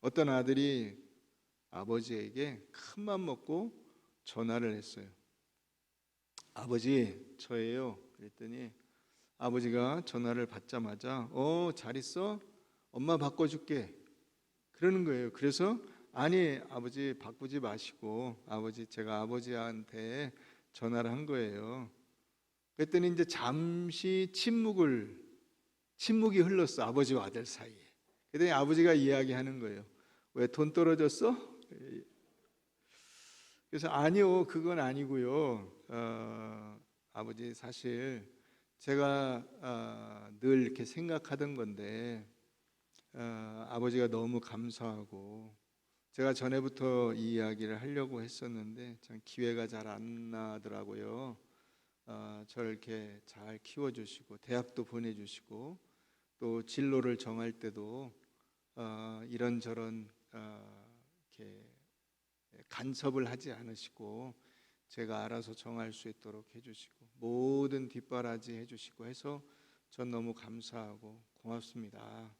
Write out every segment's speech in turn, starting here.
어떤 아들이 아버지에게 큰맘 먹고 전화를 했어요. 아버지, 저예요. 그랬더니 아버지가 전화를 받자마자 잘 있어? 엄마 바꿔줄게. 그러는 거예요. 그래서 아니 아버지 바꾸지 마시고 제가 아버지한테 전화를 한 거예요. 그랬더니 이제 잠시 침묵이 흘렀어. 아버지와 아들 사이에. 그랬더니 아버지가 이야기하는 거예요. 왜 돈 떨어졌어? 그래서 아니요, 그건 아니고요. 아버지 사실 제가 늘 이렇게 생각하던 건데 아버지가 너무 감사하고 제가 전에부터 이 이야기를 하려고 했었는데 참 기회가 잘 안 나더라고요. 저를 이렇게 잘 키워주시고 대학도 보내주시고 또 진로를 정할 때도 이런저런 이렇게 간섭을 하지 않으시고 제가 알아서 정할 수 있도록 해주시고 모든 뒷바라지 해주시고 해서 전 너무 감사하고 고맙습니다.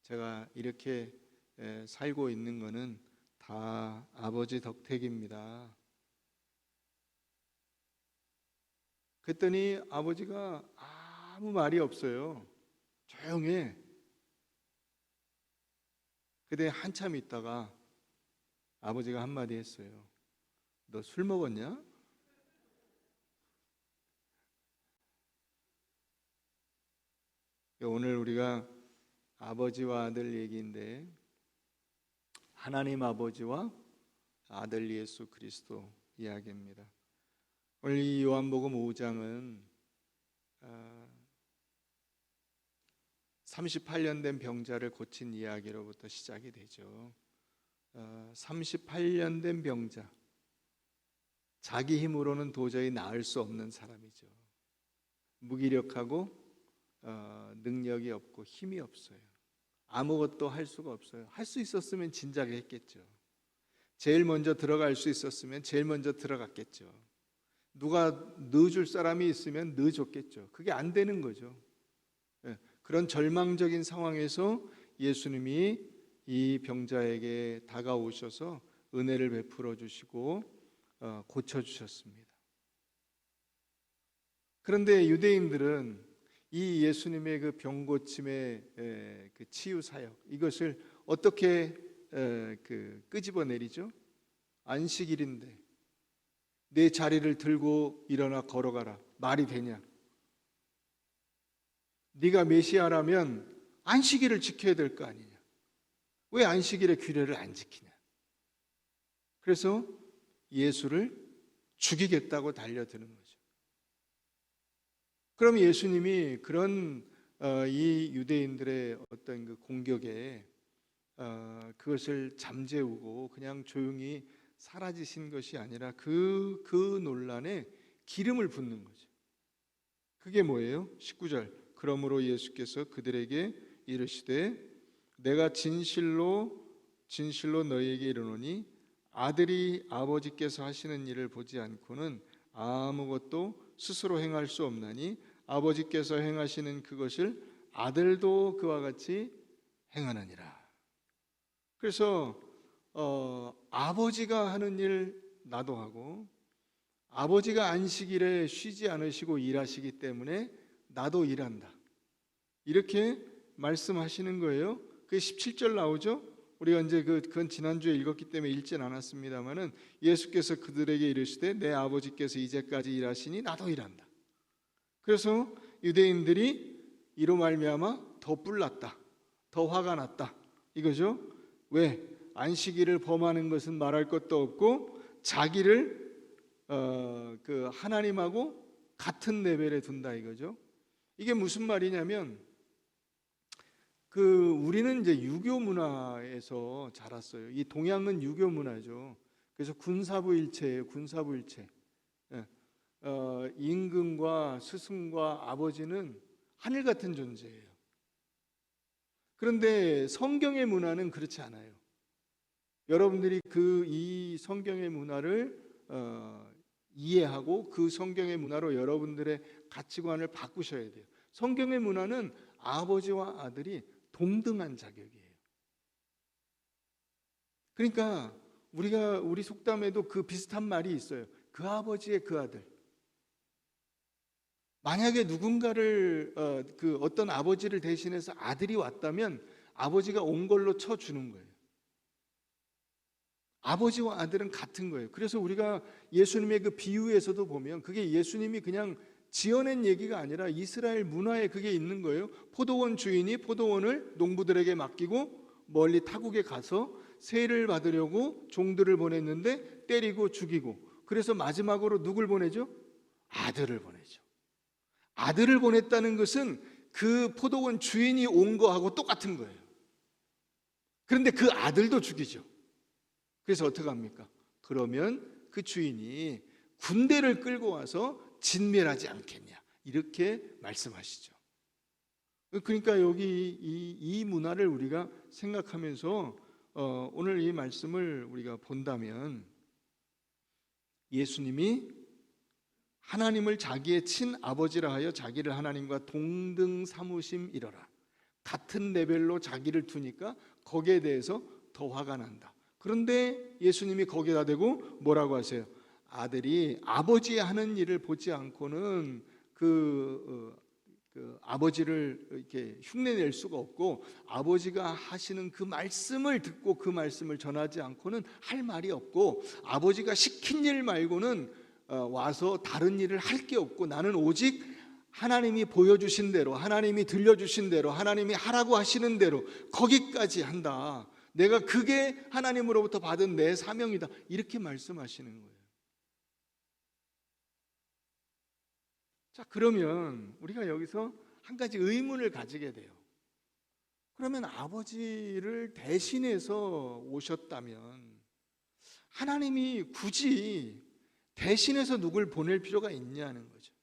제가 이렇게 살고 있는 거는 다 아버지 덕택입니다. 그랬더니 아버지가 아무 말이 없어요. 조용해. 그때 한참 있다가 아버지가 한마디 했어요. 너 술 먹었냐? 오늘 우리가 아버지와 아들 얘기인데 하나님 아버지와 아들 예수 그리스도 이야기입니다. 오늘 이 요한복음 5장은 38년 된 병자를 고친 이야기로부터 시작이 되죠. 38년 된 병자, 자기 힘으로는 도저히 나을 수 없는 사람이죠. 무기력하고 능력이 없고 힘이 없어요. 아무것도 할 수가 없어요. 할 수 있었으면 진작에 했겠죠. 제일 먼저 들어갈 수 있었으면 제일 먼저 들어갔겠죠. 누가 넣어줄 사람이 있으면 넣어줬겠죠. 그게 안 되는 거죠. 그런 절망적인 상황에서 예수님이 이 병자에게 다가오셔서 은혜를 베풀어 주시고 고쳐주셨습니다. 그런데 유대인들은 이 예수님의 그 병고침의 그 치유 사역 이것을 어떻게 끄집어내리죠? 안식일인데 내 자리를 들고 일어나 걸어가라. 말이 되냐? 네가 메시아라면 안식일을 지켜야 될 거 아니냐? 왜 안식일의 규례를 안 지키냐? 그래서 예수를 죽이겠다고 달려드는 거죠. 그럼 예수님이 그런 이 유대인들의 어떤 그 공격에 그것을 잠재우고 그냥 조용히 사라지신 것이 아니라 그 논란에 기름을 붓는 거죠. 그게 뭐예요? 19절. 그러므로 예수께서 그들에게 이르시되 내가 진실로 너희에게 이르노니 아들이 아버지께서 하시는 일을 보지 않고는 아무것도 스스로 행할 수 없나니 아버지께서 행하시는 그것을 아들도 그와 같이 행하느니라. 그래서 아버지가 하는 일 나도 하고 아버지가 안식일에 쉬지 않으시고 일하시기 때문에 나도 일한다. 이렇게 말씀하시는 거예요. 그게 17절 나오죠? 우리가 이제 그건 지난주에 읽었기 때문에 읽진 않았습니다만은 예수께서 그들에게 이르시되 내 아버지께서 이제까지 일하시니 나도 일한다. 그래서 유대인들이 이로 말미암아 더 뿔났다. 더 화가 났다. 이거죠? 왜? 안식일을 범하는 것은 말할 것도 없고 자기를 그 하나님하고 같은 레벨에 둔다 이거죠. 이게 무슨 말이냐면 우리는 이제 유교 문화에서 자랐어요. 이 동양은 유교 문화죠. 그래서 군사부 일체예요. 군사부 일체. 임금과 스승과 아버지는 하늘 같은 존재예요. 그런데 성경의 문화는 그렇지 않아요. 여러분들이 이 성경의 문화를 이해하고 그 성경의 문화로 여러분들의 가치관을 바꾸셔야 돼요. 성경의 문화는 아버지와 아들이 동등한 자격이에요. 그러니까 우리 속담에도 그 비슷한 말이 있어요. 그 아버지의 그 아들. 만약에 누군가를 어떤 아버지를 대신해서 아들이 왔다면 아버지가 온 걸로 쳐주는 거예요. 아버지와 아들은 같은 거예요. 그래서 우리가 예수님의 그 비유에서도 보면 그게 예수님이 그냥 지어낸 얘기가 아니라 이스라엘 문화에 그게 있는 거예요. 포도원 주인이 포도원을 농부들에게 맡기고 멀리 타국에 가서 세를 받으려고 종들을 보냈는데 때리고 죽이고, 그래서 마지막으로 누굴 보내죠? 아들을 보내죠. 아들을 보냈다는 것은 그 포도원 주인이 온 거하고 똑같은 거예요. 그런데 그 아들도 죽이죠. 그래서 어떻게 합니까? 그러면 그 주인이 군대를 끌고 와서 진멸하지 않겠냐, 이렇게 말씀하시죠. 그러니까 여기 이 문화를 우리가 생각하면서 오늘 이 말씀을 우리가 본다면, 예수님이 하나님을 자기의 친아버지라 하여 자기를 하나님과 동등 삼으심이러라, 같은 레벨로 자기를 두니까 거기에 대해서 더 화가 난다. 그런데 예수님이 거기다 대고 뭐라고 하세요? 아들이 아버지의 하는 일을 보지 않고는 그 아버지를 이렇게 흉내낼 수가 없고, 아버지가 하시는 그 말씀을 듣고 그 말씀을 전하지 않고는 할 말이 없고, 아버지가 시킨 일 말고는 와서 다른 일을 할 게 없고, 나는 오직 하나님이 보여주신 대로, 하나님이 들려주신 대로, 하나님이 하라고 하시는 대로 거기까지 한다. 내가 그게 하나님으로부터 받은 내 사명이다, 이렇게 말씀하시는 거예요. 자, 그러면 우리가 여기서 한 가지 의문을 가지게 돼요. 그러면 아버지를 대신해서 오셨다면 하나님이 굳이 대신해서 누굴 보낼 필요가 있냐는 거죠.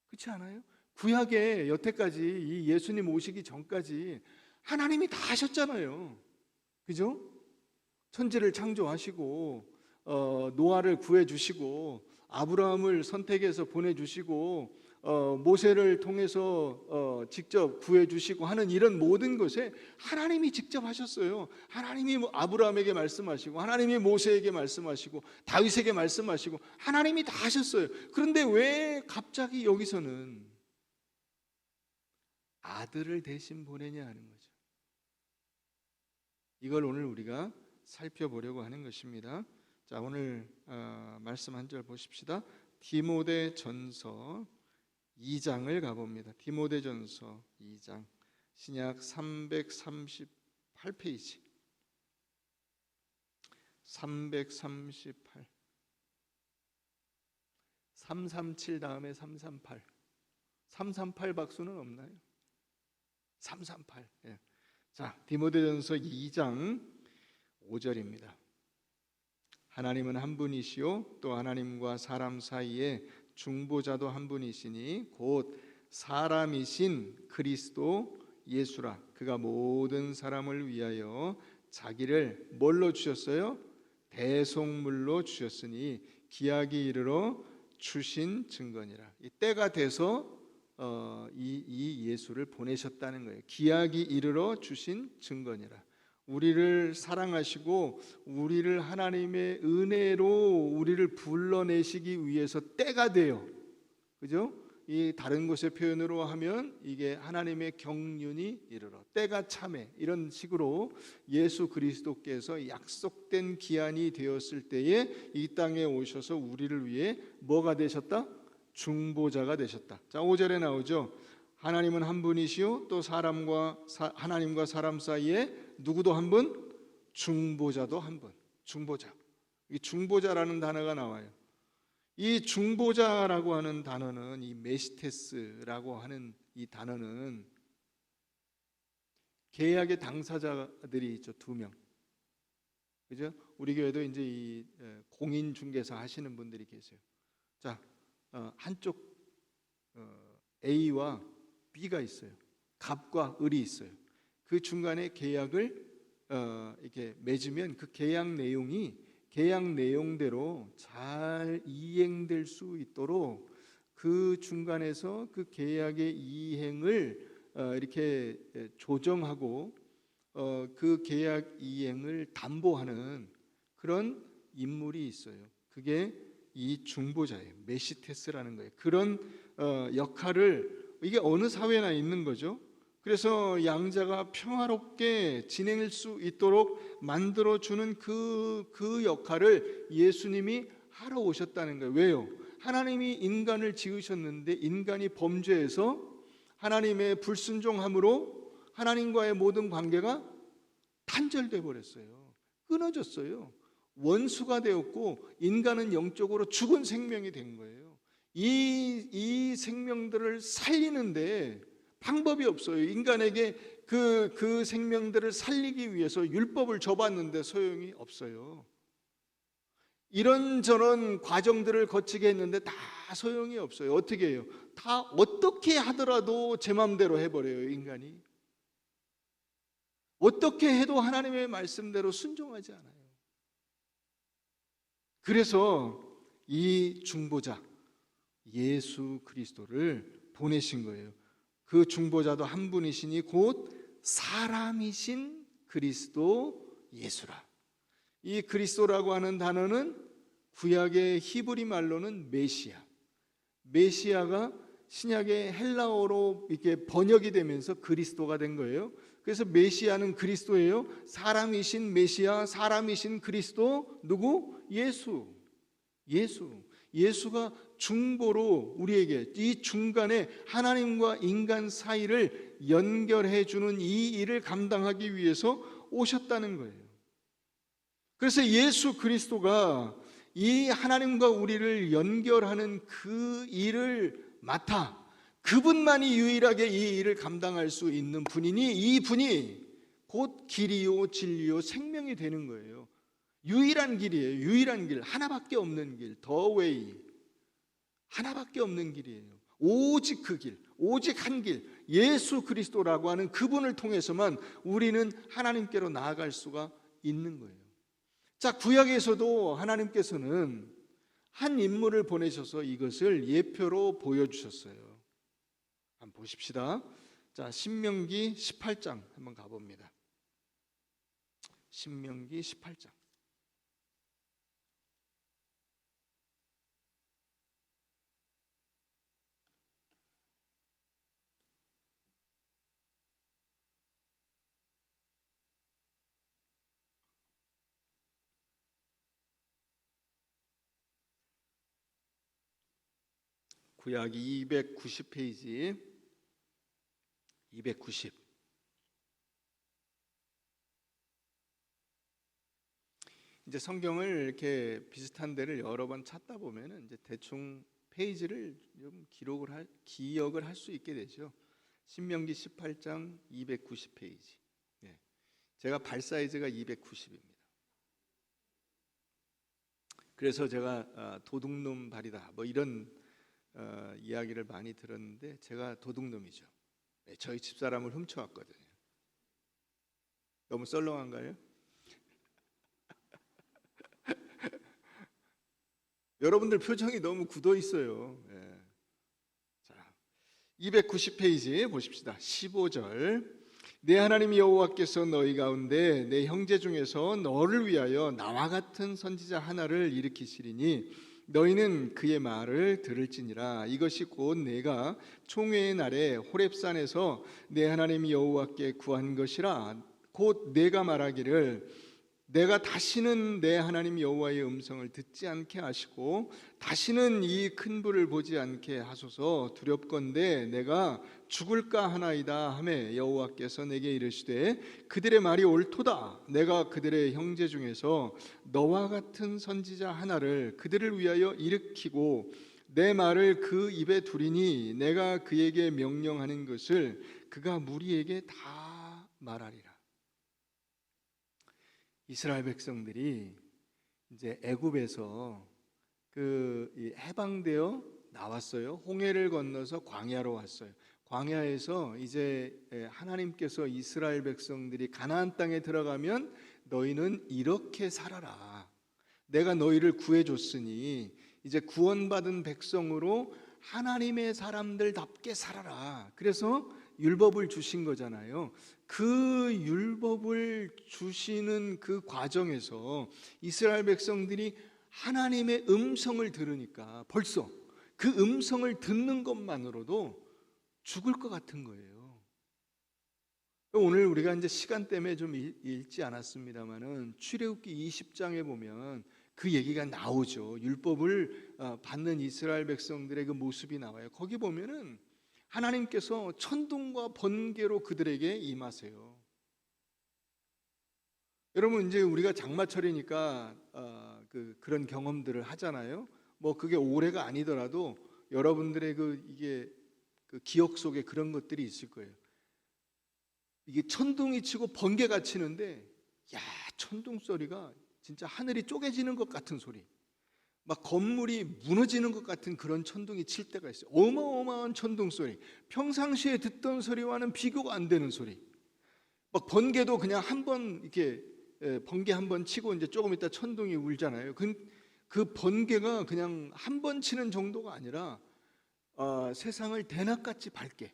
그렇지 않아요? 구약에 여태까지 이 예수님 오시기 전까지 하나님이 다 하셨잖아요. 그죠? 천지를 창조하시고 노아를 구해주시고 아브라함을 선택해서 보내주시고 모세를 통해서 직접 구해주시고 하는 이런 모든 것에 하나님이 직접 하셨어요. 하나님이 아브라함에게 말씀하시고, 하나님이 모세에게 말씀하시고, 다윗에게 말씀하시고, 하나님이 다 하셨어요. 그런데 왜 갑자기 여기서는 아들을 대신 보내냐 하는 거죠. 이걸 오늘 우리가 살펴보려고 하는 것입니다. 자, 오늘 말씀 한 절 보십시다. 디모데전서 2장을 가봅니다. 디모데전서 2장, 신약 338페이지, 338, 337 다음에 338, 338 박수는 없나요? 338. 예. 자, 디모데전서 2장 5절입니다. 하나님은 한 분이시요 또 하나님과 사람 사이에 중보자도 한 분이시니 곧 사람이신 그리스도 예수라. 그가 모든 사람을 위하여 자기를 뭘로 주셨어요? 대속물로 주셨으니 기약이 이르러 주신 증거니라. 이 때가 돼서 이 예수를 보내셨다는 거예요. 기약이 이르러 주신 증거니라. 우리를 사랑하시고 우리를 하나님의 은혜로 우리를 불러내시기 위해서 때가 돼요. 그죠? 이 다른 곳의 표현으로 하면 이게 하나님의 경륜이 이르러, 때가 참해, 이런 식으로 예수 그리스도께서 약속된 기한이 되었을 때에 이 땅에 오셔서 우리를 위해 뭐가 되셨다? 중보자가 되셨다. 자, 5절에 나오죠. 하나님은 한 분이시요 또 하나님과 사람 사이에 누구도 한 분, 중보자도 한 분. 중보자. 이 중보자라는 단어가 나와요. 이 중보자라고 하는 단어는, 이 메시테스라고 하는 이 단어는 계약의 당사자들이 있죠. 2명. 그죠? 우리 교회도 이제 이 공인 중개사 하시는 분들이 계세요. 자, 한쪽 A와 B가 있어요. 갑과 을이 있어요. 그 중간에 계약을 이렇게 맺으면 그 계약 내용대로 잘 이행될 수 있도록 그 중간에서 그 계약의 이행을 이렇게 조정하고 그 계약 이행을 담보하는 그런 인물이 있어요. 그게 이 중보자예요. 메시테스라는 거예요. 그런 역할을 이게 어느 사회나 있는 거죠. 그래서 양자가 평화롭게 지낼 수 있도록 만들어주는 그 역할을 예수님이 하러 오셨다는 거예요. 왜요? 하나님이 인간을 지으셨는데 인간이 범죄해서 하나님의 불순종함으로 하나님과의 모든 관계가 단절돼 버렸어요. 끊어졌어요. 원수가 되었고 인간은 영적으로 죽은 생명이 된 거예요. 이 생명들을 살리는데 방법이 없어요. 인간에게 그 생명들을 살리기 위해서 율법을 줘봤는데 소용이 없어요. 이런저런 과정들을 거치게 했는데 다 소용이 없어요. 어떻게 해요? 다 어떻게 하더라도 제 마음대로 해버려요, 인간이. 어떻게 해도 하나님의 말씀대로 순종하지 않아요. 그래서 이 중보자 예수 그리스도를 보내신 거예요. 그 중보자도 한 분이시니 곧 사람이신 그리스도 예수라. 이 그리스도라고 하는 단어는 구약의 히브리 말로는 메시아. 메시아가 신약의 헬라어로 이렇게 번역이 되면서 그리스도가 된 거예요. 그래서 메시아는 그리스도예요. 사람이신 메시아, 사람이신 그리스도 누구? 예수. 예수가 중보로 우리에게 이 중간에 하나님과 인간 사이를 연결해 주는 이 일을 감당하기 위해서 오셨다는 거예요. 그래서 예수 그리스도가 이 하나님과 우리를 연결하는 그 일을 맡아 그분만이 유일하게 이 일을 감당할 수 있는 분이니 이 분이 곧 길이요 진리요 생명이 되는 거예요. 유일한 길이에요. 유일한 길, 하나밖에 없는 길, 더 웨이, 하나밖에 없는 길이에요. 오직 그 길, 오직 한 길, 예수 그리스도라고 하는 그분을 통해서만 우리는 하나님께로 나아갈 수가 있는 거예요. 자, 구약에서도 하나님께서는 한 인물을 보내셔서 이것을 예표로 보여주셨어요. 한번 보십시다. 자, 신명기 18장 한번 가봅니다. 신명기 18장. 구약 290페이지 290. 이제 성경을 이렇게 비슷한 데를 여러 번 찾다 보면은 이제 대충 페이지를 좀 기억을 할 수 있게 되죠. 신명기 18장 290페이지. 네. 제가 발 사이즈가 290입니다. 그래서 제가 도둑놈 발이다 뭐 이런 이야기를 많이 들었는데 제가 도둑놈이죠. 네, 저희 집사람을 훔쳐왔거든요. 너무 썰렁한가요? 여러분들 표정이 너무 굳어 있어요. 네. 자, 290페이지 보십시다. 15절. 내 하나님 여호와께서 너희 가운데 내 형제 중에서 너를 위하여 나와 같은 선지자 하나를 일으키시리니 너희는 그의 말을 들을지니라. 이것이 곧 내가 총회의 날에 호렙산에서 내 하나님 여호와께 구한 것이라. 곧 내가 말하기를 내가 다시는 내 하나님 여호와의 음성을 듣지 않게 하시고 다시는 이 큰 불을 보지 않게 하소서. 두렵건대 내가 죽을까 하나이다 하매 여호와께서 내게 이르시되 그들의 말이 옳도다. 내가 그들의 형제 중에서 너와 같은 선지자 하나를 그들을 위하여 일으키고 내 말을 그 입에 두리니 내가 그에게 명령하는 것을 그가 무리에게 다 말하리라. 이스라엘 백성들이 이제 애굽에서 해방되어 나왔어요. 홍해를 건너서 광야로 왔어요. 광야에서 이제 하나님께서 이스라엘 백성들이 가나안 땅에 들어가면 너희는 이렇게 살아라. 내가 너희를 구해줬으니 이제 구원받은 백성으로 하나님의 사람들답게 살아라. 그래서 율법을 주신 거잖아요. 그 율법을 주시는 그 과정에서 이스라엘 백성들이 하나님의 음성을 들으니까 벌써 그 음성을 듣는 것만으로도 죽을 것 같은 거예요. 오늘 우리가 이제 시간 때문에 좀 읽지 않았습니다만은 출애굽기 20장에 보면 그 얘기가 나오죠. 율법을 받는 이스라엘 백성들의 그 모습이 나와요. 거기 보면은 하나님께서 천둥과 번개로 그들에게 임하세요. 여러분, 이제 우리가 장마철이니까 그런 경험들을 하잖아요. 뭐 그게 올해가 아니더라도 여러분들의 이게 기억 속에 그런 것들이 있을 거예요. 이게 천둥이 치고 번개가 치는데, 야, 천둥 소리가 진짜 하늘이 쪼개지는 것 같은 소리, 막 건물이 무너지는 것 같은 그런 천둥이 칠 때가 있어요. 어마어마한 천둥 소리, 평상시에 듣던 소리와는 비교가 안 되는 소리. 막 번개도 그냥 한번 이렇게 번개 한번 치고 이제 조금 있다 천둥이 울잖아요. 그 번개가 그냥 한 번 치는 정도가 아니라 세상을 대낮같이 밝게,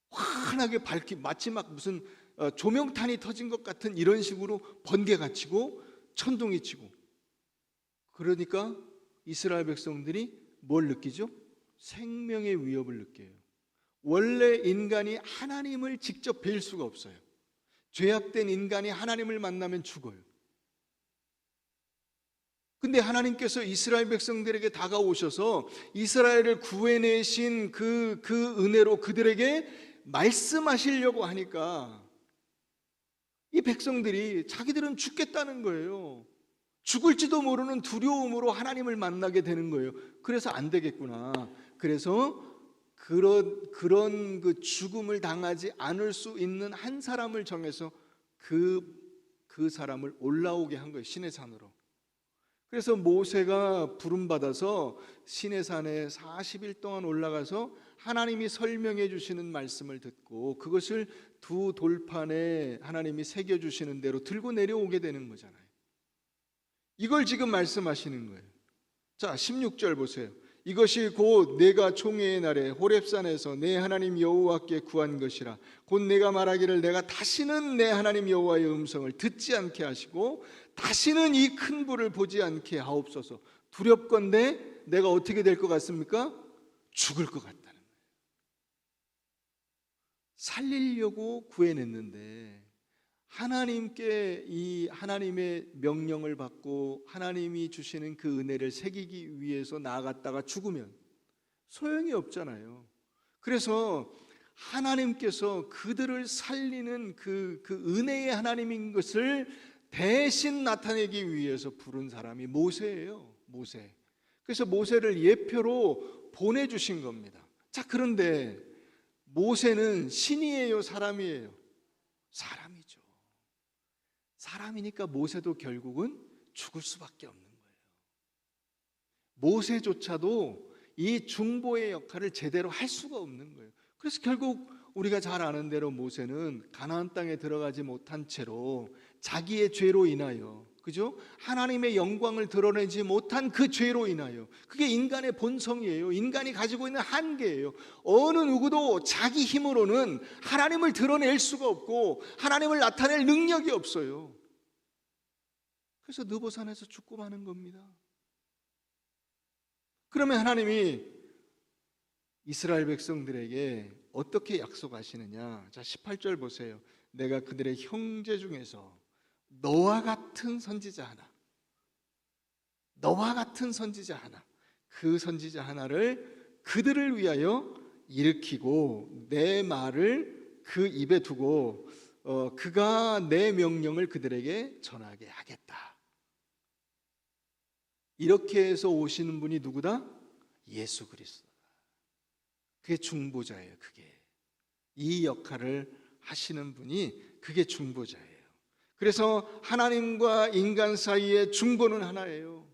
환하게 밝히, 마치 막 무슨 조명탄이 터진 것 같은 이런 식으로 번개가 치고 천둥이 치고. 그러니까 이스라엘 백성들이 뭘 느끼죠? 생명의 위협을 느껴요. 원래 인간이 하나님을 직접 뵐 수가 없어요. 죄악된 인간이 하나님을 만나면 죽어요. 근데 하나님께서 이스라엘 백성들에게 다가오셔서 이스라엘을 구해내신 그 은혜로 그들에게 말씀하시려고 하니까 이 백성들이 자기들은 죽겠다는 거예요. 죽을지도 모르는 두려움으로 하나님을 만나게 되는 거예요. 그래서 안 되겠구나. 그래서 그런 그 죽음을 당하지 않을 수 있는 한 사람을 정해서 그 사람을 올라오게 한 거예요. 시내산으로. 그래서 모세가 부름받아서 시내산에 40일 동안 올라가서 하나님이 설명해 주시는 말씀을 듣고 그것을 두 돌판에 하나님이 새겨주시는 대로 들고 내려오게 되는 거잖아요. 이걸 지금 말씀하시는 거예요. 자, 16절 보세요. 이것이 곧 내가 총회의 날에 호렙산에서 내 하나님 여호와께 구한 것이라. 곧 내가 말하기를 내가 다시는 내 하나님 여호와의 음성을 듣지 않게 하시고 다시는 이 큰 불을 보지 않게 하옵소서. 두렵건대 내가 어떻게 될 것 같습니까? 죽을 것 같다는 거예요. 살리려고 구해냈는데 하나님께 이 하나님의 명령을 받고 하나님이 주시는 그 은혜를 새기기 위해서 나아갔다가 죽으면 소용이 없잖아요. 그래서 하나님께서 그들을 살리는 그 은혜의 하나님인 것을 대신 나타내기 위해서 부른 사람이 모세예요. 모세. 그래서 모세를 예표로 보내주신 겁니다. 자, 그런데 모세는 신이에요, 사람이에요? 사람이죠. 사람이니까 모세도 결국은 죽을 수밖에 없는 거예요. 모세조차도 이 중보의 역할을 제대로 할 수가 없는 거예요. 그래서 결국 우리가 잘 아는 대로 모세는 가나안 땅에 들어가지 못한 채로 자기의 죄로 인하여, 그죠? 하나님의 영광을 드러내지 못한 그 죄로 인하여, 그게 인간의 본성이에요. 인간이 가지고 있는 한계예요. 어느 누구도 자기 힘으로는 하나님을 드러낼 수가 없고 하나님을 나타낼 능력이 없어요. 그래서 느보산에서 죽고 마는 겁니다. 그러면 하나님이 이스라엘 백성들에게 어떻게 약속하시느냐? 자, 18절 보세요. 내가 그들의 형제 중에서 너와 같은 선지자 하나, 너와 같은 선지자 하나, 그 선지자 하나를 그들을 위하여 일으키고 내 말을 그 입에 두고 그가 내 명령을 그들에게 전하게 하겠다. 이렇게 해서 오시는 분이 누구다? 예수 그리스도다. 그게 중보자예요. 그게 이 역할을 하시는 분이 그게 중보자예요. 그래서 하나님과 인간 사이의 중보는 하나예요.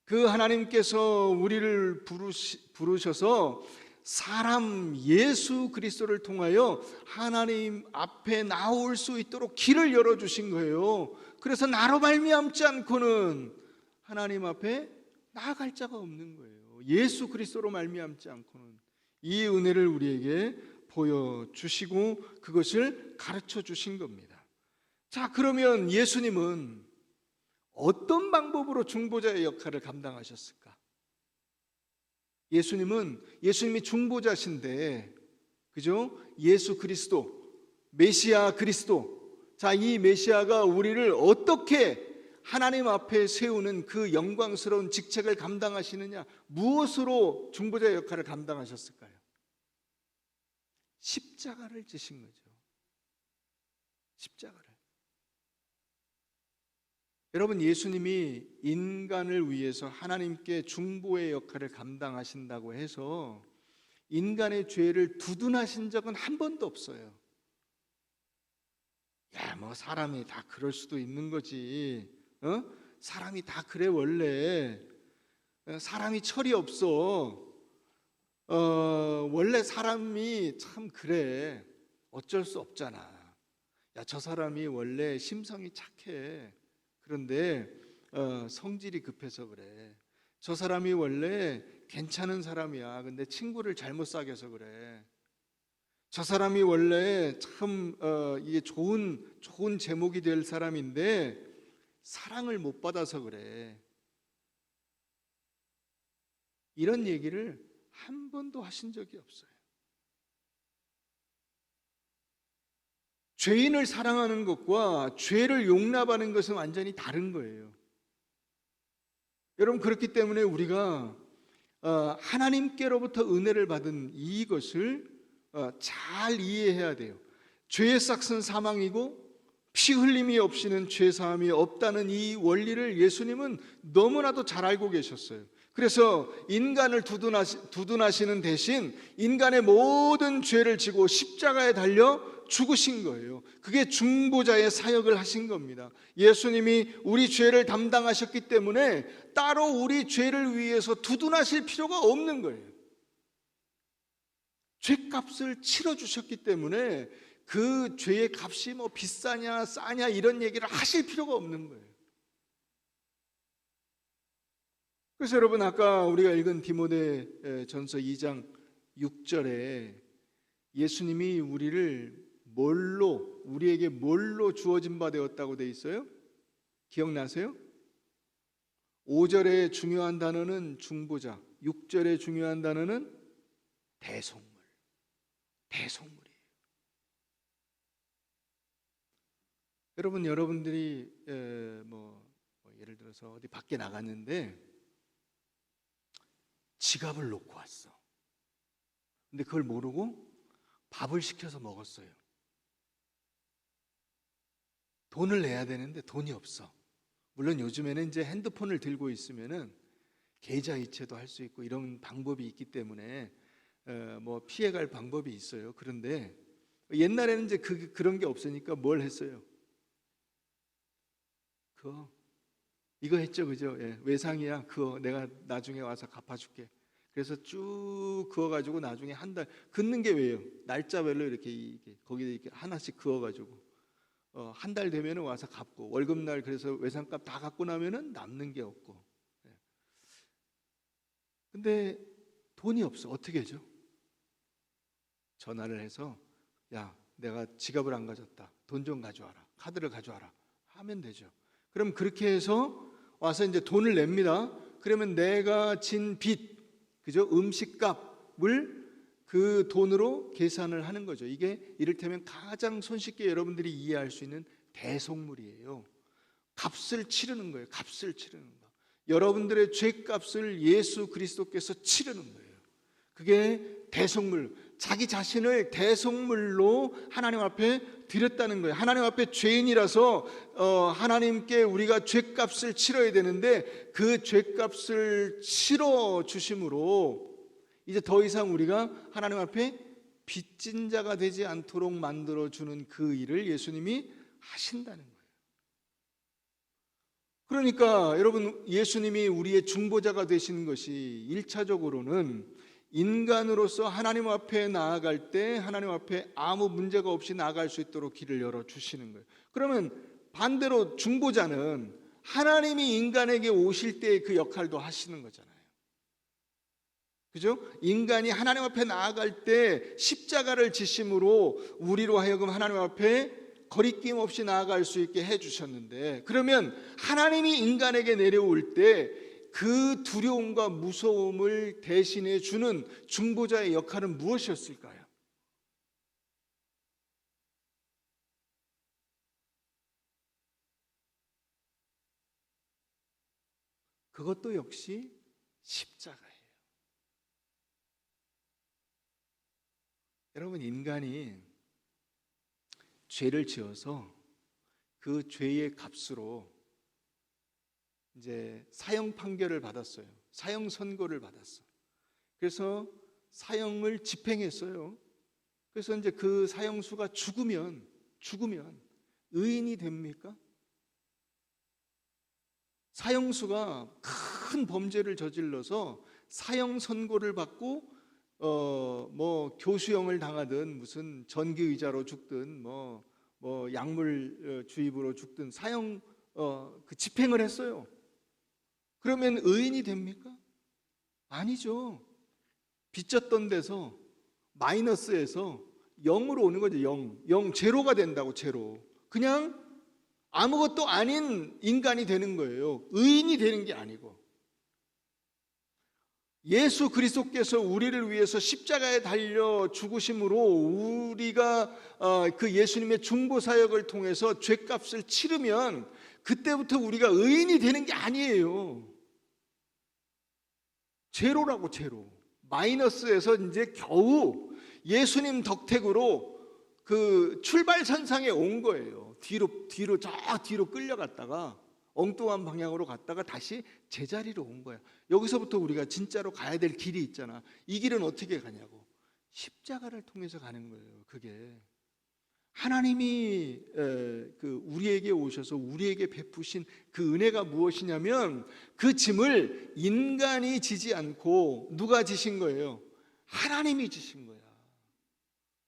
그 하나님께서 우리를 부르셔서 사람 예수 그리스도를 통하여 하나님 앞에 나올 수 있도록 길을 열어주신 거예요. 그래서 나로 말미암지 않고는 하나님 앞에 나아갈 자가 없는 거예요. 예수 그리스도로 말미암지 않고는. 이 은혜를 우리에게 보여주시고 그것을 가르쳐 주신 겁니다. 자, 그러면 예수님은 어떤 방법으로 중보자의 역할을 감당하셨을까? 예수님이 중보자신데, 그죠? 예수 그리스도, 메시아 그리스도. 자, 이 메시아가 우리를 어떻게 하나님 앞에 세우는 그 영광스러운 직책을 감당하시느냐? 무엇으로 중보자의 역할을 감당하셨을까요? 십자가를 지신 거죠. 십자가를. 여러분, 예수님이 인간을 위해서 하나님께 중보의 역할을 감당하신다고 해서 인간의 죄를 두둔하신 적은 한 번도 없어요. 야, 뭐 사람이 다 그럴 수도 있는 거지. 사람이 다 그래 원래. 사람이 철이 없어. 원래 사람이 참 그래. 어쩔 수 없잖아. 야, 저 사람이 원래 심성이 착해. 그런데 성질이 급해서 그래. 저 사람이 원래 괜찮은 사람이야. 근데 친구를 잘못 사귀어서 그래. 저 사람이 원래 참 이게 좋은 제목이 될 사람인데 사랑을 못 받아서 그래. 이런 얘기를 한 번도 하신 적이 없어요. 죄인을 사랑하는 것과 죄를 용납하는 것은 완전히 다른 거예요. 여러분, 그렇기 때문에 우리가 하나님께로부터 은혜를 받은 이것을 잘 이해해야 돼요. 죄의 삭은 사망이고 피 흘림이 없이는 죄 사함이 없다는 이 원리를 예수님은 너무나도 잘 알고 계셨어요. 그래서 인간을 두둔하시는 대신 인간의 모든 죄를 지고 십자가에 달려 죽으신 거예요. 그게 중보자의 사역을 하신 겁니다. 예수님이 우리 죄를 담당하셨기 때문에 따로 우리 죄를 위해서 두둔하실 필요가 없는 거예요. 죄값을 치러주셨기 때문에 그 죄의 값이 뭐 비싸냐 싸냐 이런 얘기를 하실 필요가 없는 거예요. 그래서 여러분, 아까 우리가 읽은 디모데 전서 2장 6절에 예수님이 우리에게 뭘로 주어진 바 되었다고 돼 있어요? 기억나세요? 5절의 중요한 단어는 중보자, 6절의 중요한 단어는 대속물이에요. 여러분들이 예를 들어서 어디 밖에 나갔는데 지갑을 놓고 왔어. 근데 그걸 모르고 밥을 시켜서 먹었어요. 돈을 내야 되는데 돈이 없어. 물론 요즘에는 이제 핸드폰을 들고 있으면은 계좌 이체도 할 수 있고 이런 방법이 있기 때문에 뭐 피해갈 방법이 있어요. 그런데 옛날에는 이제 그런 게 없으니까 뭘 했어요? 이거 했죠, 그죠? 예, 외상이야. 그거 내가 나중에 와서 갚아줄게. 그래서 쭉 그어가지고 나중에 한 달 긋는 게 왜요? 날짜별로 이렇게 거기다 이렇게 하나씩 그어가지고 한 달 되면은 와서 갚고 월급날 그래서 외상값 다 갚고 나면은 남는 게 없고. 예. 근데 돈이 없어. 어떻게 하죠? 전화를 해서 야, 내가 지갑을 안 가졌다. 돈 좀 가져와라. 카드를 가져와라. 하면 되죠. 그럼 그렇게 해서 와서 이제 돈을 냅니다. 그러면 내가 진 빚, 그죠? 음식값을 그 돈으로 계산을 하는 거죠. 이게 이를테면 가장 손쉽게 여러분들이 이해할 수 있는 대속물이에요. 값을 치르는 거예요. 값을 치르는 거. 여러분들의 죄값을 예수 그리스도께서 치르는 거예요. 그게 대속물, 자기 자신을 대속물로 하나님 앞에 드렸다는 거예요. 하나님 앞에 죄인이라서 하나님께 우리가 죄값을 치러야 되는데 그 죄값을 치러 주심으로 이제 더 이상 우리가 하나님 앞에 빚진 자가 되지 않도록 만들어 주는 그 일을 예수님이 하신다는 거예요. 그러니까 여러분, 예수님이 우리의 중보자가 되시는 것이 1차적으로는 인간으로서 하나님 앞에 나아갈 때 하나님 앞에 아무 문제가 없이 나아갈 수 있도록 길을 열어주시는 거예요. 그러면 반대로 중보자는 하나님이 인간에게 오실 때 그 역할도 하시는 거잖아요. 그죠? 인간이 하나님 앞에 나아갈 때 십자가를 지심으로 우리로 하여금 하나님 앞에 거리낌 없이 나아갈 수 있게 해주셨는데, 그러면 하나님이 인간에게 내려올 때 그 두려움과 무서움을 대신해 주는 중보자의 역할은 무엇이었을까요? 그것도 역시 십자가예요. 여러분, 인간이 죄를 지어서 그 죄의 값으로 이제 사형 판결을 받았어요. 사형 선고를 받았어. 그래서 사형을 집행했어요. 그래서 이제 그 사형수가 죽으면 의인이 됩니까? 사형수가 큰 범죄를 저질러서 사형 선고를 받고 뭐 교수형을 당하든 무슨 전기의자로 죽든 뭐 약물 주입으로 죽든 사형 그 집행을 했어요. 그러면 의인이 됩니까? 아니죠. 빚졌던 데서 마이너스에서 0으로 오는 거죠. 0 제로가 된다고. 제로. 그냥 아무것도 아닌 인간이 되는 거예요. 의인이 되는 게 아니고. 예수 그리스도께서 우리를 위해서 십자가에 달려 죽으심으로 우리가 그 예수님의 중보 사역을 통해서 죄값을 치르면 그때부터 우리가 의인이 되는 게 아니에요. 제로라고. 제로. 마이너스에서 이제 겨우 예수님 덕택으로 그 출발선상에 온 거예요. 뒤로 저 뒤로 끌려갔다가 엉뚱한 방향으로 갔다가 다시 제자리로 온 거야. 여기서부터 우리가 진짜로 가야 될 길이 있잖아. 이 길은 어떻게 가냐고. 십자가를 통해서 가는 거예요. 그게 하나님이 그 우리에게 오셔서 우리에게 베푸신 그 은혜가 무엇이냐면, 그 짐을 인간이 지지 않고 누가 지신 거예요? 하나님이 지신 거야.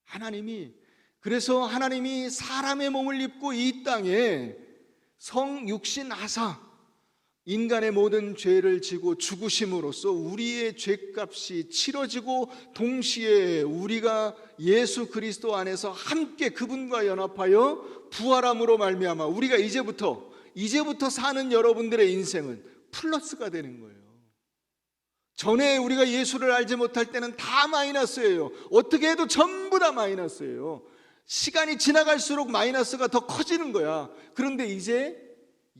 하나님이. 그래서 하나님이 사람의 몸을 입고 이 땅에 성육신하사 인간의 모든 죄를 지고 죽으심으로써 우리의 죄값이 치러지고, 동시에 우리가 예수 그리스도 안에서 함께 그분과 연합하여 부활함으로 말미암아 우리가 이제부터 사는 여러분들의 인생은 플러스가 되는 거예요. 전에 우리가 예수를 알지 못할 때는 다 마이너스예요. 어떻게 해도 전부 다 마이너스예요. 시간이 지나갈수록 마이너스가 더 커지는 거야. 그런데 이제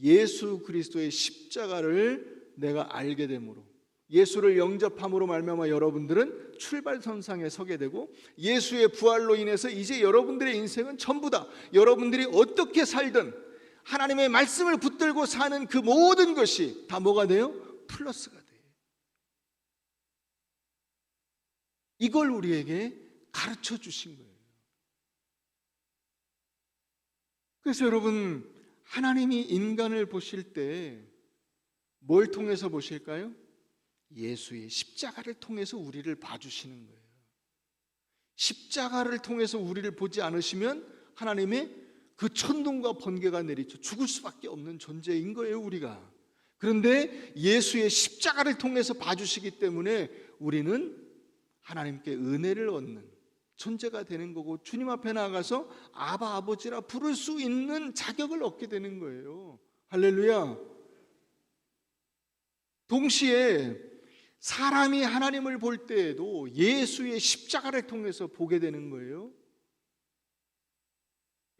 예수 그리스도의 십자가를 내가 알게 되므로, 예수를 영접함으로 말미암아 여러분들은 출발선상에 서게 되고, 예수의 부활로 인해서 이제 여러분들의 인생은 전부 다 여러분들이 어떻게 살든 하나님의 말씀을 붙들고 사는 그 모든 것이 다 뭐가 돼요? 플러스가 돼요. 이걸 우리에게 가르쳐 주신 거예요. 그래서 여러분, 하나님이 인간을 보실 때 뭘 통해서 보실까요? 예수의 십자가를 통해서 우리를 봐주시는 거예요. 십자가를 통해서 우리를 보지 않으시면 하나님의 그 천둥과 번개가 내리쳐 죽을 수밖에 없는 존재인 거예요, 우리가. 그런데 예수의 십자가를 통해서 봐주시기 때문에 우리는 하나님께 은혜를 얻는 존재가 되는 거고, 주님 앞에 나가서 아바 아버지라 부를 수 있는 자격을 얻게 되는 거예요. 할렐루야. 동시에 사람이 하나님을 볼 때에도 예수의 십자가를 통해서 보게 되는 거예요.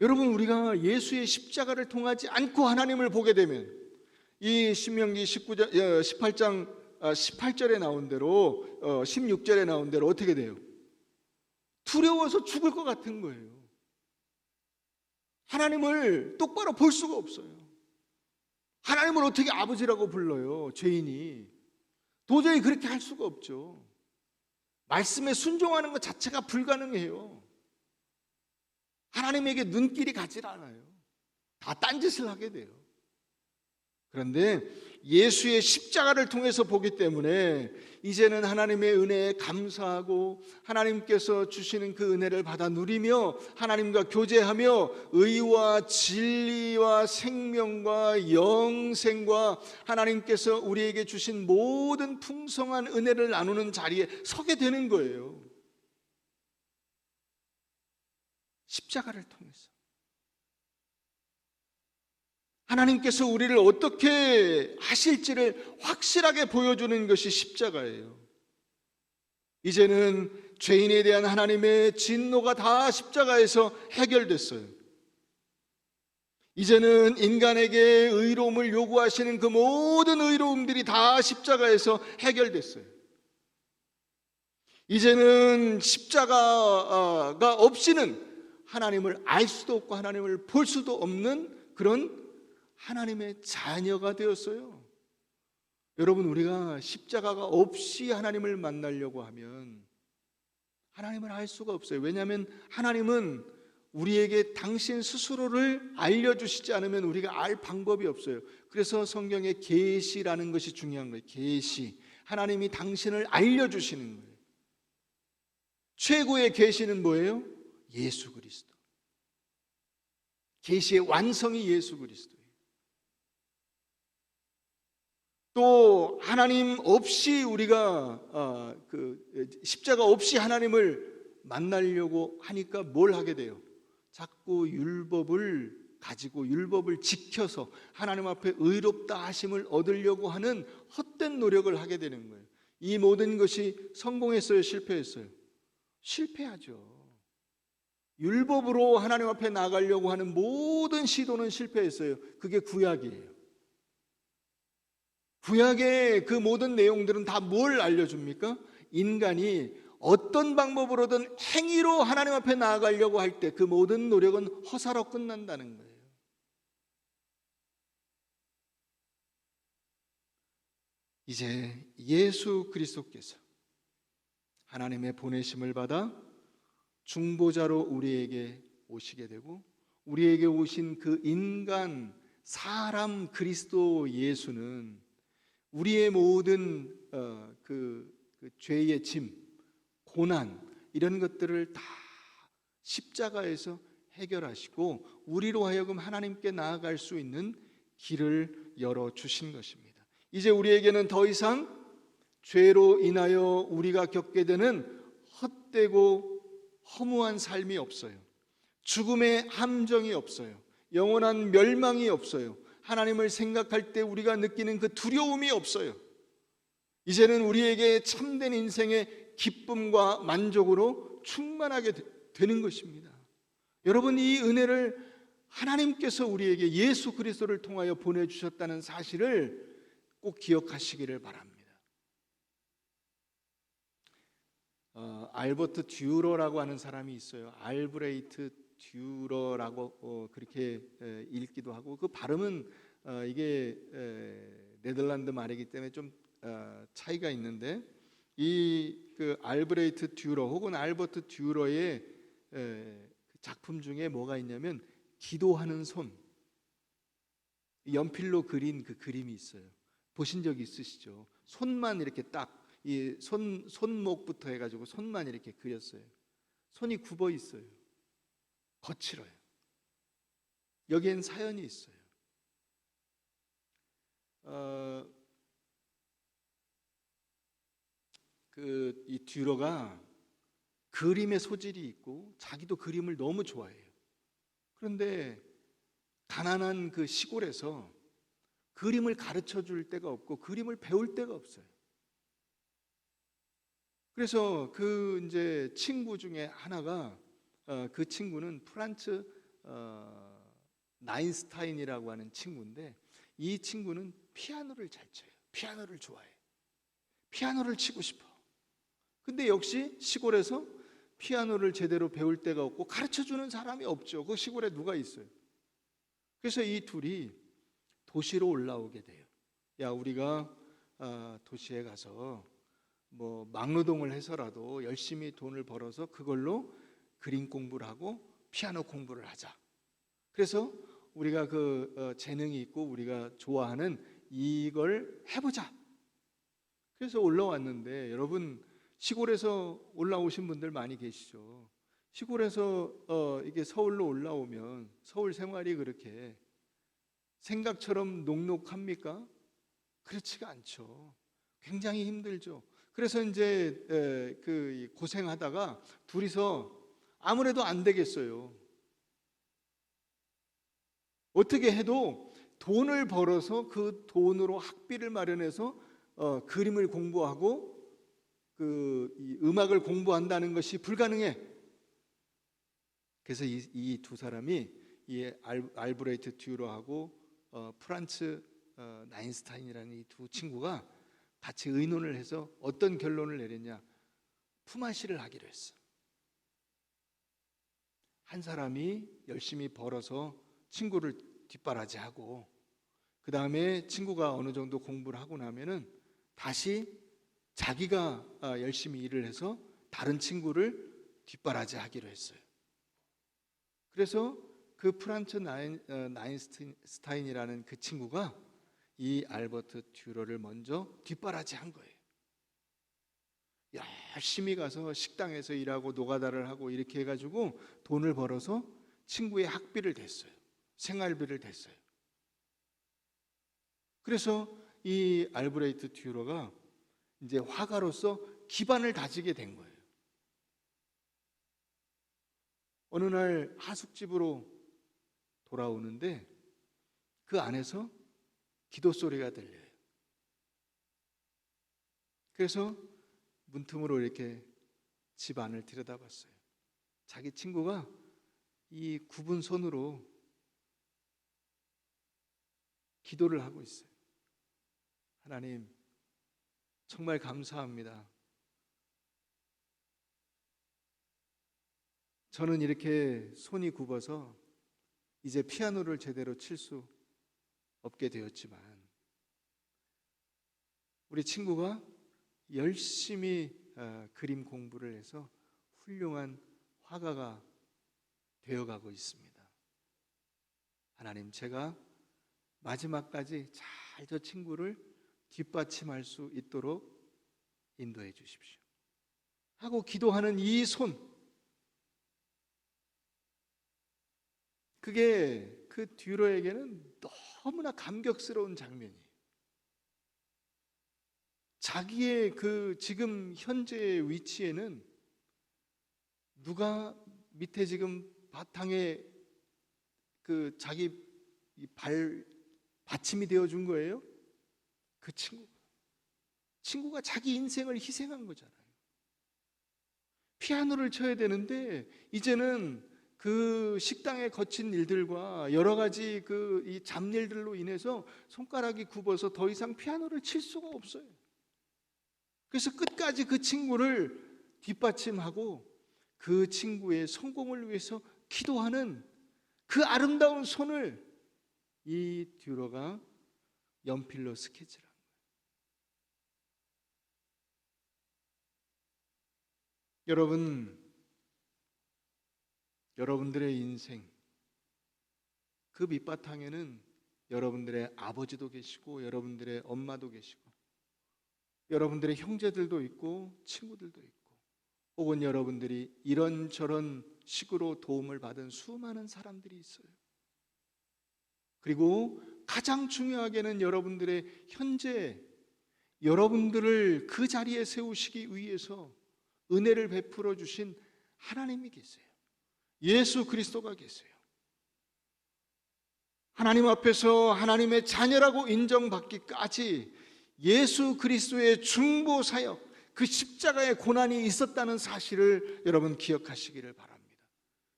여러분, 우리가 예수의 십자가를 통하지 않고 하나님을 보게 되면, 이 신명기 18장 18절에 나온 대로 16절에 나온 대로 어떻게 돼요? 두려워서 죽을 것 같은 거예요. 하나님을 똑바로 볼 수가 없어요. 하나님을 어떻게 아버지라고 불러요? 죄인이. 도저히 그렇게 할 수가 없죠. 말씀에 순종하는 것 자체가 불가능해요. 하나님에게 눈길이 가질 않아요. 다 딴짓을 하게 돼요. 그런데 예수의 십자가를 통해서 보기 때문에 이제는 하나님의 은혜에 감사하고 하나님께서 주시는 그 은혜를 받아 누리며 하나님과 교제하며 의와 진리와 생명과 영생과 하나님께서 우리에게 주신 모든 풍성한 은혜를 나누는 자리에 서게 되는 거예요. 십자가를 통해서 하나님께서 우리를 어떻게 하실지를 확실하게 보여주는 것이 십자가예요. 이제는 죄인에 대한 하나님의 진노가 다 십자가에서 해결됐어요. 이제는 인간에게 의로움을 요구하시는 그 모든 의로움들이 다 십자가에서 해결됐어요. 이제는 십자가가 없이는 하나님을 알 수도 없고 하나님을 볼 수도 없는 그런 하나님의 자녀가 되었어요. 여러분, 우리가 십자가가 없이 하나님을 만나려고 하면 하나님을 알 수가 없어요. 왜냐하면 하나님은 우리에게 당신 스스로를 알려주시지 않으면 우리가 알 방법이 없어요. 그래서 성경에 계시라는 것이 중요한 거예요. 계시, 하나님이 당신을 알려주시는 거예요. 최고의 계시는 뭐예요? 예수 그리스도. 계시의 완성이 예수 그리스도예요. 또 하나님 없이 우리가 십자가 없이 하나님을 만나려고 하니까 뭘 하게 돼요? 자꾸 율법을 가지고 율법을 지켜서 하나님 앞에 의롭다 하심을 얻으려고 하는 헛된 노력을 하게 되는 거예요. 이 모든 것이 성공했어요? 실패했어요? 실패하죠. 율법으로 하나님 앞에 나가려고 하는 모든 시도는 실패했어요. 그게 구약이에요. 구약의 그 모든 내용들은 다 뭘 알려줍니까? 인간이 어떤 방법으로든 행위로 하나님 앞에 나아가려고 할 때 그 모든 노력은 허사로 끝난다는 거예요. 이제 예수 그리스도께서 하나님의 보내심을 받아 중보자로 우리에게 오시게 되고 우리에게 오신 그 인간 사람 그리스도 예수는 우리의 모든 그 죄의 짐, 고난 이런 것들을 다 십자가에서 해결하시고 우리로 하여금 하나님께 나아갈 수 있는 길을 열어주신 것입니다. 이제 우리에게는 더 이상 죄로 인하여 우리가 겪게 되는 헛되고 허무한 삶이 없어요. 죽음의 함정이 없어요. 영원한 멸망이 없어요. 하나님을 생각할 때 우리가 느끼는 그 두려움이 없어요. 이제는 우리에게 참된 인생의 기쁨과 만족으로 충만하게 되는 것입니다. 여러분, 이 은혜를 하나님께서 우리에게 예수 그리스도를 통하여 보내주셨다는 사실을 꼭 기억하시기를 바랍니다. 알버트 듀러라고 하는 사람이 있어요. 알브레이트 듀러라고 그렇게 읽기도 하고 그 발음은 이게 네덜란드 말이기 때문에 좀 차이가 있는데 이 그 알브레이트 듀러 혹은 알버트 듀러의 작품 중에 뭐가 있냐면 기도하는 손, 연필로 그린 그 그림이 있어요. 보신 적 있으시죠? 손만 이렇게 딱 이 손목부터 해가지고 손만 이렇게 그렸어요. 손이 굽어 있어요. 거칠어요. 여기엔 사연이 있어요. 이 듀러가 그림의 소질이 있고 자기도 그림을 너무 좋아해요. 그런데 가난한 그 시골에서 그림을 가르쳐 줄 데가 없고 그림을 배울 데가 없어요. 그래서 그 이제 친구 중에 하나가 그 친구는 프란츠 나인스타인이라고 하는 친구인데 이 친구는 피아노를 잘 쳐요. 피아노를 좋아해. 피아노를 치고 싶어. 근데 역시 시골에서 피아노를 제대로 배울 데가 없고 가르쳐주는 사람이 없죠. 그 시골에 누가 있어요? 그래서 이 둘이 도시로 올라오게 돼요. 야, 우리가 도시에 가서 뭐 막노동을 해서라도 열심히 돈을 벌어서 그걸로 그림 공부를 하고 피아노 공부를 하자. 그래서 우리가 그 재능이 있고 우리가 좋아하는 이걸 해보자. 그래서 올라왔는데, 여러분 시골에서 올라오신 분들 많이 계시죠. 시골에서 이게 서울로 올라오면 서울 생활이 그렇게 생각처럼 녹록합니까? 그렇지가 않죠. 굉장히 힘들죠. 그래서 이제 그 고생하다가 둘이서 아무래도 안 되겠어요. 어떻게 해도 돈을 벌어서 그 돈으로 학비를 마련해서 그림을 공부하고 이 음악을 공부한다는 것이 불가능해. 그래서 이 두 사람이 이 알브레이트 듀러하고 프란츠 나인스타인이라는 이 두 친구가 같이 의논을 해서 어떤 결론을 내렸냐? 품앗이를 하기로 했어. 한 사람이 열심히 벌어서 친구를 뒷바라지하고, 그 다음에 친구가 어느 정도 공부를 하고 나면은 다시 자기가 열심히 일을 해서 다른 친구를 뒷바라지하기로 했어요. 그래서 그 프란츠 나인스타인이라는 그 친구가 이 알버트 듀러를 먼저 뒷바라지한 거예요. 열심히 가서 식당에서 일하고 노가다를 하고 이렇게 해가지고 돈을 벌어서 친구의 학비를 댔어요. 생활비를 댔어요. 그래서 이 알브레이트 듀러가 이제 화가로서 기반을 다지게 된 거예요. 어느 날 하숙집으로 돌아오는데 그 안에서 기도 소리가 들려요. 그래서 문틈으로 이렇게 집 안을 들여다봤어요. 자기 친구가 이 굽은 손으로 기도를 하고 있어요. 하나님, 정말 감사합니다. 저는 이렇게 손이 굽어서 이제 피아노를 제대로 칠 수 없게 되었지만 우리 친구가 열심히 그림 공부를 해서 훌륭한 화가가 되어가고 있습니다. 하나님, 제가 마지막까지 잘 저 친구를 뒷받침할 수 있도록 인도해 주십시오 하고 기도하는 이 손, 그게 그 듀러에게는 너무나 감격스러운 장면이에요. 자기의 그 지금 현재의 위치에는 누가 밑에 지금 바탕에 그 자기 발 받침이 되어 준 거예요? 그 친구가 자기 인생을 희생한 거잖아요. 피아노를 쳐야 되는데 이제는 그 식당에 거친 일들과 여러 가지 이 잡일들로 인해서 손가락이 굽어서 더 이상 피아노를 칠 수가 없어요. 그래서 끝까지 그 친구를 뒷받침하고 그 친구의 성공을 위해서 기도하는 그 아름다운 손을 이 듀러가 연필로 스케치를 한 거예요. 여러분들의 인생 그 밑바탕에는 여러분들의 아버지도 계시고 여러분들의 엄마도 계시고 여러분들의 형제들도 있고 친구들도 있고 혹은 여러분들이 이런저런 식으로 도움을 받은 수많은 사람들이 있어요. 그리고 가장 중요하게는 여러분들의 현재 여러분들을 그 자리에 세우시기 위해서 은혜를 베풀어 주신 하나님이 계세요. 예수 그리스도가 계세요. 하나님 앞에서 하나님의 자녀라고 인정받기까지 예수 그리스도의 중보 사역, 그 십자가의 고난이 있었다는 사실을 여러분 기억하시기를 바랍니다.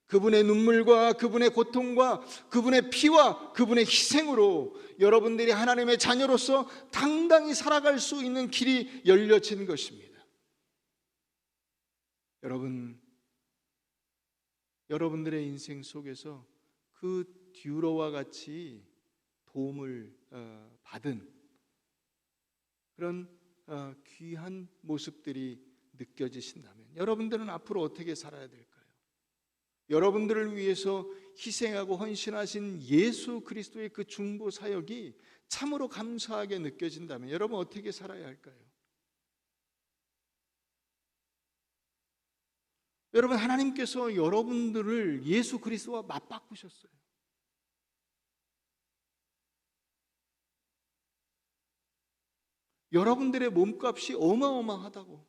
그분의 눈물과 그분의 고통과 그분의 피와 그분의 희생으로 여러분들이 하나님의 자녀로서 당당히 살아갈 수 있는 길이 열려진 것입니다. 여러분들의 인생 속에서 그 듀러와 같이 도움을 받은 그런 귀한 모습들이 느껴지신다면 여러분들은 앞으로 어떻게 살아야 될까요? 여러분들을 위해서 희생하고 헌신하신 예수 그리스도의 그 중보 사역이 참으로 감사하게 느껴진다면 여러분 어떻게 살아야 할까요? 여러분, 하나님께서 여러분들을 예수 그리스도와 맞바꾸셨어요. 여러분들의 몸값이 어마어마하다고,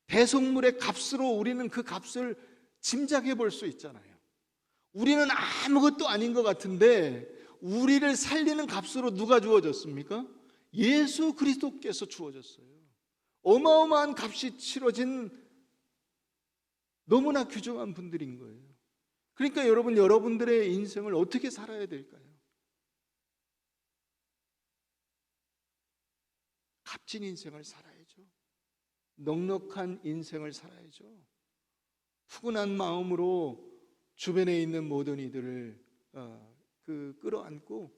배송물의 값으로 우리는 그 값을 짐작해 볼 수 있잖아요. 우리는 아무것도 아닌 것 같은데 우리를 살리는 값으로 누가 주어졌습니까? 예수 그리스도께서 주어졌어요. 어마어마한 값이 치러진 너무나 귀중한 분들인 거예요. 그러니까 여러분, 여러분들의 인생을 어떻게 살아야 될까요? 값진 인생을 살아야죠. 넉넉한 인생을 살아야죠. 푸근한 마음으로 주변에 있는 모든 이들을 끌어안고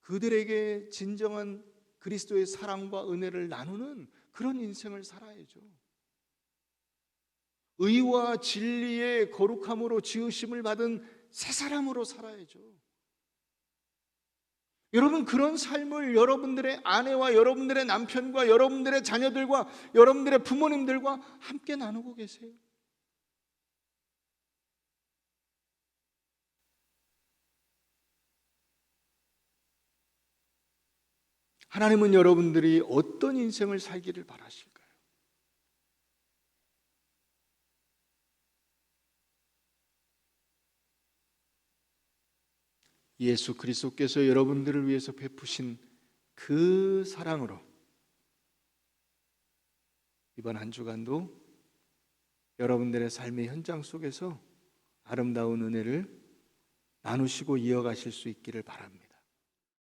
그들에게 진정한 그리스도의 사랑과 은혜를 나누는 그런 인생을 살아야죠. 의와 진리의 거룩함으로 지으심을 받은 새 사람으로 살아야죠. 여러분, 그런 삶을 여러분들의 아내와 여러분들의 남편과 여러분들의 자녀들과 여러분들의 부모님들과 함께 나누고 계세요. 하나님은 여러분들이 어떤 인생을 살기를 바라실까요? 예수 그리스도께서 여러분들을 위해서 베푸신 그 사랑으로 이번 한 주간도 여러분들의 삶의 현장 속에서 아름다운 은혜를 나누시고 이어가실 수 있기를 바랍니다.